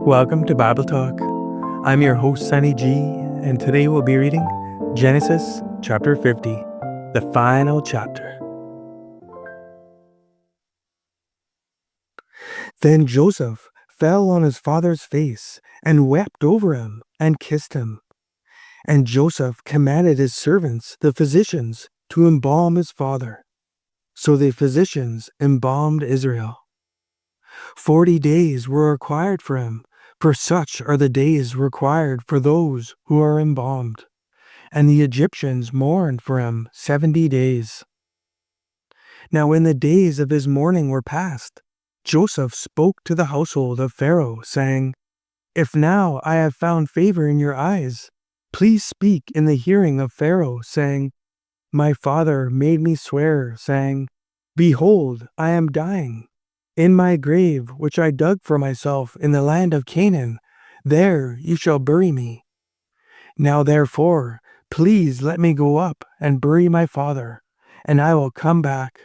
Welcome to Bible Talk. I'm your host, Sonny G, and today we'll be reading Genesis chapter 50, the final chapter. Then Joseph fell on his father's face and wept over him and kissed him. And Joseph commanded his servants, the physicians, to embalm his father. So the physicians embalmed Israel. 40 days were required for him, for such are the days required for those who are embalmed. And the Egyptians mourned for him 70 days. Now when the days of his mourning were past, Joseph spoke to the household of Pharaoh, saying, If now I have found favor in your eyes, please speak in the hearing of Pharaoh, saying, My father made me swear, saying, Behold, I am dying. In my grave, which I dug for myself in the land of Canaan, there you shall bury me. Now therefore, please let me go up and bury my father, and I will come back.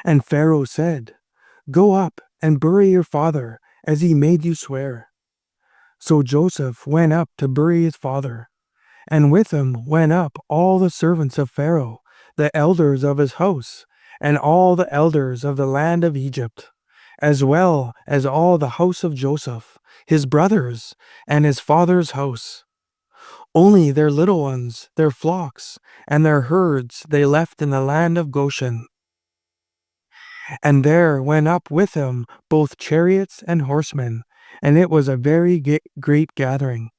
And Pharaoh said, Go up and bury your father, as he made you swear. So Joseph went up to bury his father, and with him went up all the servants of Pharaoh, the elders of his house, and all the elders of the land of Egypt, as well as all the house of Joseph, his brothers, and his father's house. Only their little ones, their flocks, and their herds they left in the land of Goshen. And there went up with him both chariots and horsemen, and it was a very great gathering.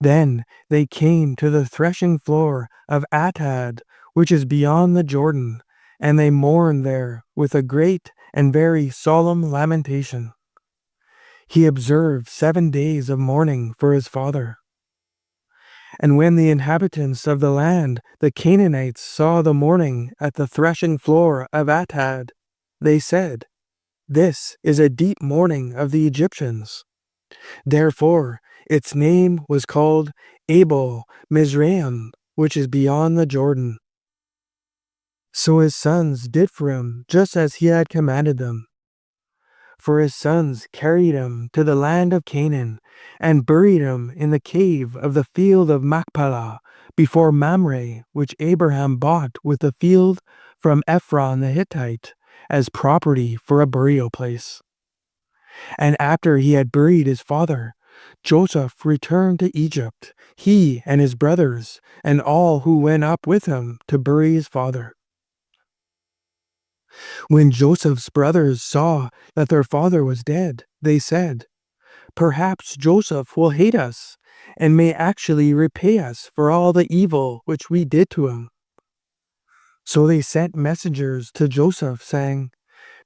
Then they came to the threshing floor of Atad, which is beyond the Jordan, and they mourned there with a great and very solemn lamentation. He observed 7 days of mourning for his father. And when the inhabitants of the land, the Canaanites, saw the mourning at the threshing floor of Atad, they said, This is a deep mourning of the Egyptians. Therefore its name was called Abel Mizraim, which is beyond the Jordan. So his sons did for him just as he had commanded them. For his sons carried him to the land of Canaan, and buried him in the cave of the field of Machpelah, before Mamre, which Abraham bought with the field from Ephron the Hittite, as property for a burial place. And after he had buried his father, Joseph returned to Egypt, he and his brothers, and all who went up with him to bury his father. When Joseph's brothers saw that their father was dead, they said, Perhaps Joseph will hate us, and may actually repay us for all the evil which we did to him. So they sent messengers to Joseph, saying,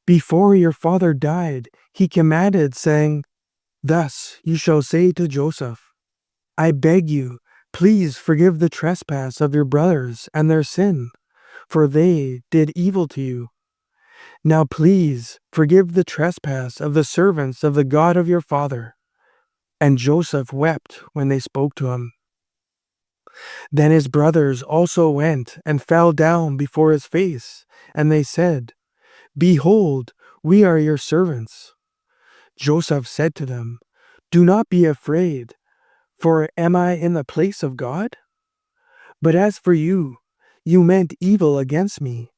Before your father died, he commanded, saying, Thus you shall say to Joseph, I beg you, please forgive the trespass of your brothers and their sin, for they did evil to you. Now please forgive the trespass of the servants of the God of your father. And Joseph wept when they spoke to him. Then his brothers also went and fell down before his face, and they said, Behold, we are your servants. Joseph said to them, Do not be afraid, for am I in the place of God? But as for you, you meant evil against me,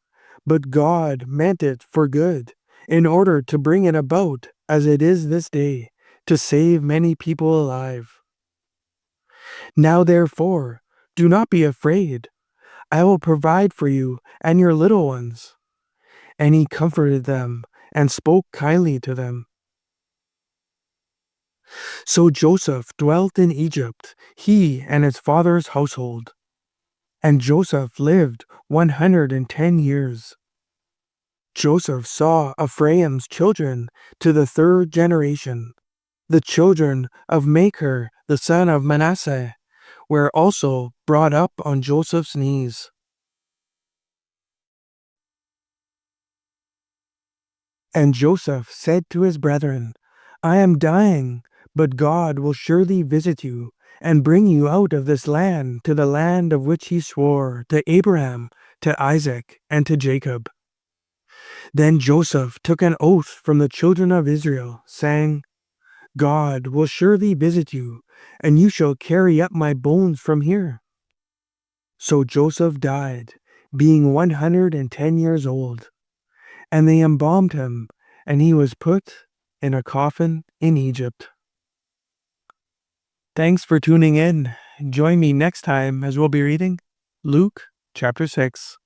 but God meant it for good, in order to bring it about as it is this day, to save many people alive. Now therefore, do not be afraid. I will provide for you and your little ones. And he comforted them and spoke kindly to them. So Joseph dwelt in Egypt, he and his father's household. And Joseph lived 110 years. Joseph saw Ephraim's children to the 3rd generation. The children of Machir, the son of Manasseh, were also brought up on Joseph's knees. And Joseph said to his brethren, I am dying, but God will surely visit you, and bring you out of this land to the land of which he swore to Abraham, to Isaac, and to Jacob. Then Joseph took an oath from the children of Israel, saying, God will surely visit you, and you shall carry up my bones from here. So Joseph died, being 110 years old, and they embalmed him, and he was put in a coffin in Egypt. Thanks for tuning in. Join me next time as we'll be reading Luke chapter 6.